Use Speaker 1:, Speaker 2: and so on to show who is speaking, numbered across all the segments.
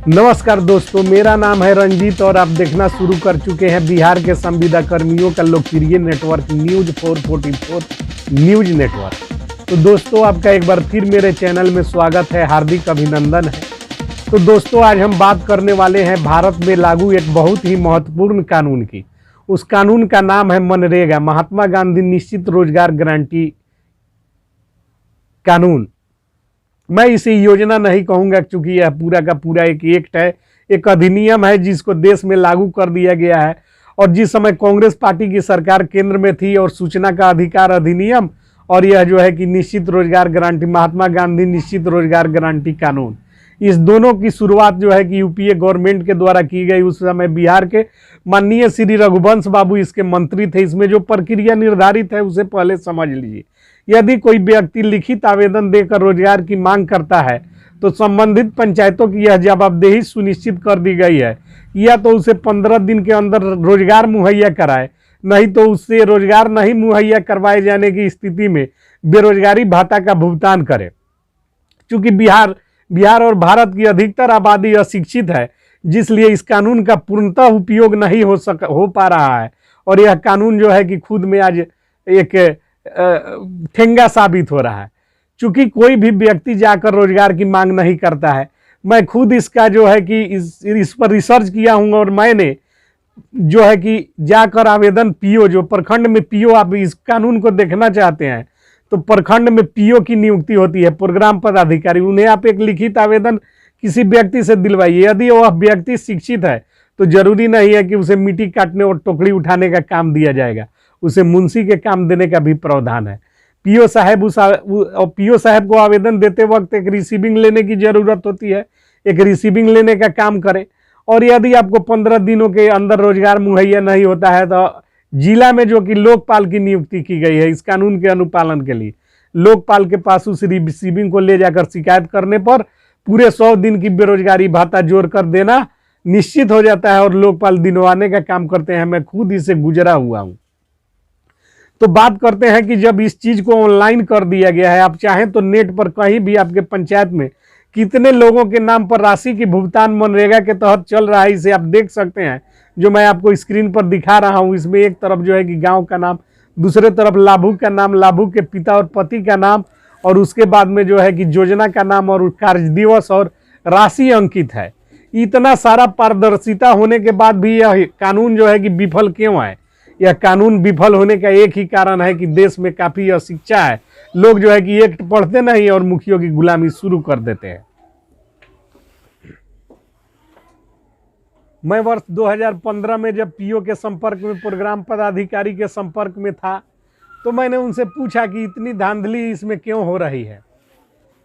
Speaker 1: नमस्कार दोस्तों, मेरा नाम है रंजीत और आप देखना शुरू कर चुके हैं बिहार के संविदा कर्मियों का लोकप्रिय नेटवर्क न्यूज 444 न्यूज नेटवर्क। तो दोस्तों, आपका एक बार फिर मेरे चैनल में स्वागत है, हार्दिक अभिनंदन है। तो दोस्तों, आज हम बात करने वाले हैं भारत में लागू एक बहुत ही महत्वपूर्ण कानून की। उस कानून का नाम है मनरेगा, महात्मा गांधी निश्चित रोजगार गारंटी कानून। मैं इसे योजना नहीं कहूंगा क्योंकि यह पूरा का पूरा एक एक्ट है, एक अधिनियम है जिसको देश में लागू कर दिया गया है। और जिस समय कांग्रेस पार्टी की सरकार केंद्र में थी और सूचना का अधिकार अधिनियम और यह जो है कि निश्चित रोजगार गारंटी, महात्मा गांधी निश्चित रोजगार गारंटी कानून, इस दोनों की शुरुआत जो है कि यूपीए गवर्नमेंट के द्वारा की गई। उस समय बिहार के माननीय श्री रघुवंश बाबू इसके मंत्री थे। इसमें जो प्रक्रिया निर्धारित है उसे पहले समझ लीजिए। यदि कोई व्यक्ति लिखित आवेदन देकर रोजगार की मांग करता है तो संबंधित पंचायतों की यह जवाबदेही सुनिश्चित कर दी गई है, या तो उसे 15 दिन के अंदर रोजगार मुहैया कराए, नहीं तो उससे रोजगार नहीं मुहैया करवाए जाने की स्थिति में बेरोजगारी भत्ता का भुगतान करे। चूंकि बिहार और भारत की अधिकतर आबादी अशिक्षित है, जिसलिए इस कानून का पूर्णतः उपयोग नहीं हो पा रहा है। और यह कानून जो है कि खुद में आज एक ठेंगा साबित हो रहा है, क्योंकि कोई भी व्यक्ति जाकर रोजगार की मांग नहीं करता है। मैं खुद इसका जो है कि इस पर रिसर्च किया हूँ और मैंने जो है कि जाकर आवेदन पीओ, जो प्रखंड में पीओ, आप इस कानून को देखना चाहते हैं तो प्रखंड में पीओ की नियुक्ति होती है, प्रोग्राम पदाधिकारी। उन्हें आप एक लिखित आवेदन किसी व्यक्ति से दिलवाइए। यदि वह व्यक्ति शिक्षित है तो जरूरी नहीं है कि उसे मिट्टी काटने और टोकरी उठाने का काम दिया जाएगा, उसे मुंशी के काम देने का भी प्रावधान है। पीओ साहब को आवेदन देते वक्त एक रिसीविंग लेने की जरूरत होती है, एक रिसीविंग लेने का काम करें। और यदि आपको 15 दिनों के अंदर रोजगार मुहैया नहीं होता है तो जिला में जो कि लोकपाल की नियुक्ति की गई है इस कानून के अनुपालन के लिए, लोकपाल के पास उस रिसीविंग को ले जाकर शिकायत करने पर पूरे 100 दिन की बेरोजगारी भत्ता जोड़ कर देना निश्चित हो जाता है और लोकपाल दिनवाने का काम करते हैं। मैं खुद इसे गुजरा हुआ हूं। तो बात करते हैं कि जब इस चीज को ऑनलाइन कर दिया गया है, आप चाहें तो नेट पर कहीं भी आपके पंचायत में कितने लोगों के नाम पर राशि की भुगतान मनरेगा के तहत चल रहा है, इसे आप देख सकते हैं। जो मैं आपको स्क्रीन पर दिखा रहा हूं, इसमें एक तरफ जो है कि गांव का नाम, दूसरे तरफ लाभुक का नाम, लाभुक के पिता और पति का नाम, और उसके बाद में जो है कि योजना का नाम और कार्य दिवस और राशि अंकित है। इतना सारा पारदर्शिता होने के बाद भी यह कानून जो है कि विफल क्यों है? यह कानून विफल होने का एक ही कारण है कि देश में काफी अशिक्षा है। लोग जो है कि एक्ट पढ़ते नहीं और मुखियों की गुलामी शुरू कर देते हैं। मैं वर्ष 2015 में जब पीओ के संपर्क में, प्रोग्राम पदाधिकारी के संपर्क में था, तो मैंने उनसे पूछा कि इतनी धांधली इसमें क्यों हो रही है,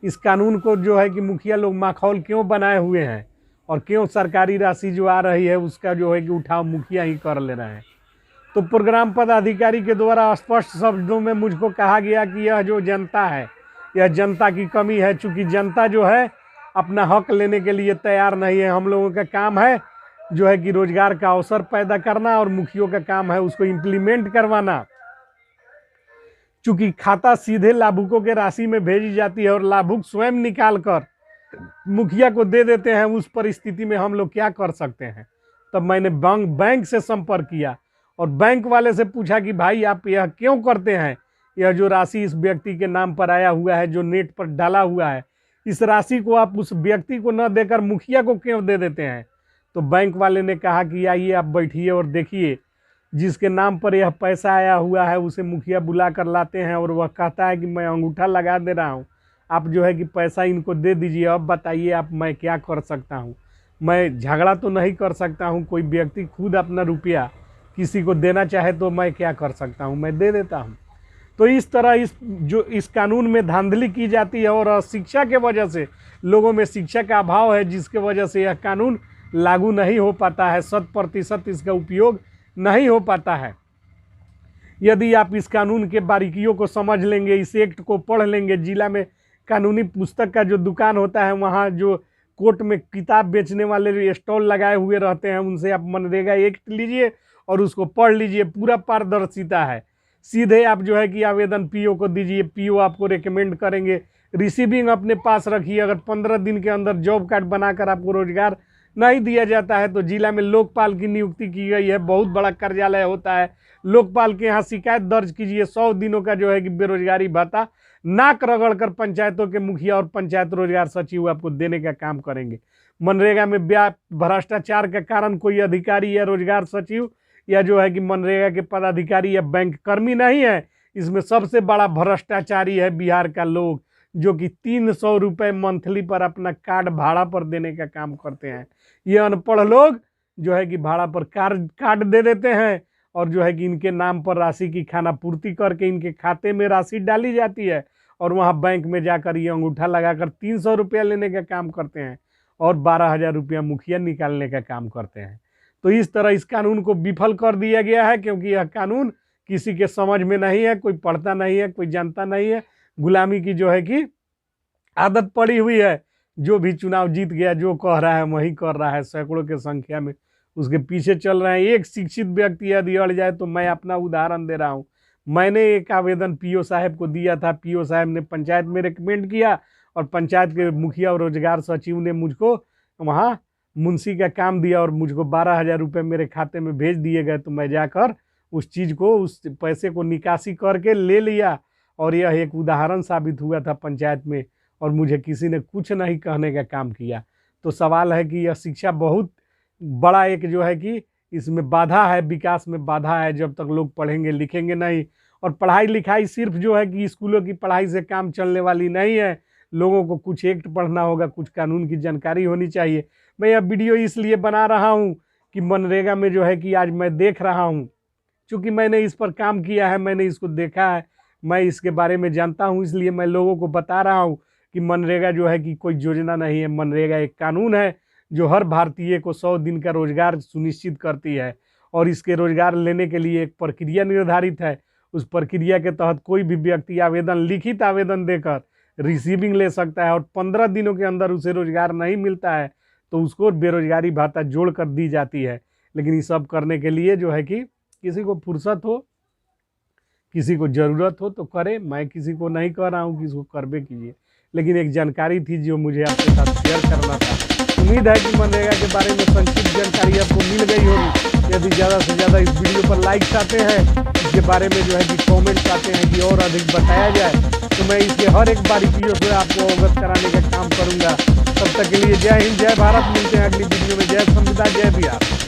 Speaker 1: इस कानून को जो है कि मुखिया लोग माखौल क्यों बनाए हुए हैं, और क्यों सरकारी राशि जो आ रही है उसका जो है कि उठाव मुखिया ही कर ले रहे हैं। तो प्रोग्राम पदाधिकारी के द्वारा स्पष्ट शब्दों में मुझको कहा गया कि यह जो जनता है, यह जनता की कमी है, चूंकि जनता जो है अपना हक लेने के लिए तैयार नहीं है। हम लोगों का काम है जो है कि रोजगार का अवसर पैदा करना और मुखियों का काम है उसको इम्प्लीमेंट करवाना। चूंकि खाता सीधे लाभुकों के राशि में भेजी जाती है और लाभुक स्वयं निकाल कर मुखिया को दे देते हैं, उस परिस्थिति में हम लोग क्या कर सकते हैं? तब मैंने बैंक से संपर्क किया और बैंक वाले से पूछा कि भाई आप यह क्यों करते हैं? यह जो राशि इस व्यक्ति के नाम पर आया हुआ है, जो नेट पर डाला हुआ है, इस राशि को आप उस व्यक्ति को न देकर मुखिया को क्यों दे देते हैं? तो बैंक वाले ने कहा कि आइए आप बैठिए और देखिए, जिसके नाम पर यह पैसा आया हुआ है उसे मुखिया बुला कर लाते हैं और वह कहता है कि मैं अंगूठा लगा दे रहा हूँ, आप जो है कि पैसा इनको दे दीजिए। अब बताइए आप, मैं क्या कर सकता हूँ? मैं झगड़ा तो नहीं कर सकता हूँ। कोई व्यक्ति खुद अपना रुपया किसी को देना चाहे तो मैं क्या कर सकता हूँ? मैं दे देता हूँ। तो इस तरह इस कानून में धांधली की जाती है और शिक्षा के वजह से, लोगों में शिक्षा का अभाव है, जिसके वजह से यह कानून लागू नहीं हो पाता है, 100% इसका उपयोग नहीं हो पाता है। यदि आप इस कानून के बारीकियों को समझ लेंगे, इस एक्ट को पढ़ लेंगे, जिला में कानूनी पुस्तक का जो दुकान होता है, वहाँ जो कोर्ट में किताब बेचने वाले स्टॉल लगाए हुए रहते हैं, उनसे आप मनरेगा एक्ट लीजिए और उसको पढ़ लीजिए। पूरा पारदर्शिता है। सीधे आप जो है कि आवेदन पीओ को दीजिए, पीओ आपको रेकमेंड करेंगे। रिसीविंग अपने पास रखिए। अगर 15 दिन के अंदर जॉब कार्ड बनाकर आपको रोजगार नहीं दिया जाता है तो जिला में लोकपाल की नियुक्ति की गई है, बहुत बड़ा कार्यालय होता है। लोकपाल के यहाँ शिकायत दर्ज कीजिए, 100 दिनों का जो है कि बेरोजगारी भत्ता नाक रगड़ कर पंचायतों के मुखिया और पंचायत रोजगार सचिव आपको देने का काम करेंगे। मनरेगा में भ्रष्टाचार के कारण कोई अधिकारी या रोजगार सचिव या जो है कि मनरेगा के पदाधिकारी या बैंक कर्मी नहीं है, इसमें सबसे बड़ा भ्रष्टाचारी है बिहार का लोग, जो कि 300 रुपये मंथली पर अपना कार्ड भाड़ा पर देने का काम करते हैं। ये अनपढ़ लोग जो है कि भाड़ा पर कार्ड दे देते हैं और जो है कि इनके नाम पर राशि की खानापूर्ति करके इनके खाते में राशि डाली जाती है और वहाँ बैंक में जाकर ये अंगूठा लगाकर 300 रुपया लेने का काम करते हैं और 12,000 रुपया मुखिया निकालने का काम करते हैं। तो इस तरह इस कानून को विफल कर दिया गया है, क्योंकि यह कानून किसी के समझ में नहीं है, कोई पढ़ता नहीं है, कोई जानता नहीं है। गुलामी की जो है कि आदत पड़ी हुई है, जो भी चुनाव जीत गया जो कह रहा है वही कर रहा है, सैकड़ों के संख्या में उसके पीछे चल रहे हैं। एक शिक्षित व्यक्ति यदि अड़ जाए तो मैं अपना उदाहरण दे रहा हूँ। मैंने एक आवेदन पीओ साहब को दिया था, पीओ साहब ने पंचायत में रिकमेंड किया और पंचायत के मुखिया और रोजगार सचिव ने मुझको वहाँ मुंशी का काम दिया और मुझको 12,000 रुपये मेरे खाते में भेज दिए गए। तो मैं जाकर उस चीज़ को, उस पैसे को निकासी करके ले लिया और यह एक उदाहरण साबित हुआ था पंचायत में और मुझे किसी ने कुछ नहीं कहने का काम किया। तो सवाल है कि यह शिक्षा बहुत बड़ा एक जो है कि इसमें बाधा है, विकास में बाधा है, जब तक लोग पढ़ेंगे लिखेंगे नहीं। और पढ़ाई लिखाई सिर्फ जो है कि स्कूलों की पढ़ाई से काम चलने वाली नहीं है, लोगों को कुछ एक्ट पढ़ना होगा, कुछ कानून की जानकारी होनी चाहिए। मैं यह वीडियो इसलिए बना रहा हूँ कि मनरेगा में जो है कि आज मैं देख रहा हूँ, चूँकि मैंने इस पर काम किया है, मैंने इसको देखा है, मैं इसके बारे में जानता हूँ, इसलिए मैं लोगों को बता रहा हूँ कि मनरेगा जो है कि कोई योजना नहीं है। मनरेगा एक कानून है जो हर भारतीय को 100 दिन का रोजगार सुनिश्चित करती है और इसके रोजगार लेने के लिए एक प्रक्रिया निर्धारित है। उस प्रक्रिया के तहत कोई भी व्यक्ति आवेदन, लिखित आवेदन देकर रिसीविंग ले सकता है और 15 दिनों के अंदर उसे रोजगार नहीं मिलता है तो उसको बेरोजगारी भत्ता जोड़ कर दी जाती है। लेकिन ये सब करने के लिए जो है कि किसी को फुर्सत हो, किसी को ज़रूरत हो तो करे। मैं किसी को नहीं कह रहा हूँ कि इसको करबे कीजिए, लेकिन एक जानकारी थी जो मुझे आपके साथ शेयर करना था। उम्मीद है कि मनरेगा के बारे में संक्षिप्त जानकारी आपको मिल गई होगी। यदि ज़्यादा से ज़्यादा इस वीडियो पर लाइक चाहते हैं, इसके बारे में जो है कि कमेंट चाहते हैं कि और अधिक बताया जाए, तो मैं इसके हर एक बारीकियों से आपको अवगत कराने का काम करूँगा। तब तक के लिए जय हिंद, जय भारत। मिलते हैं अगली वीडियो में। जय संविधान, जय बिहार।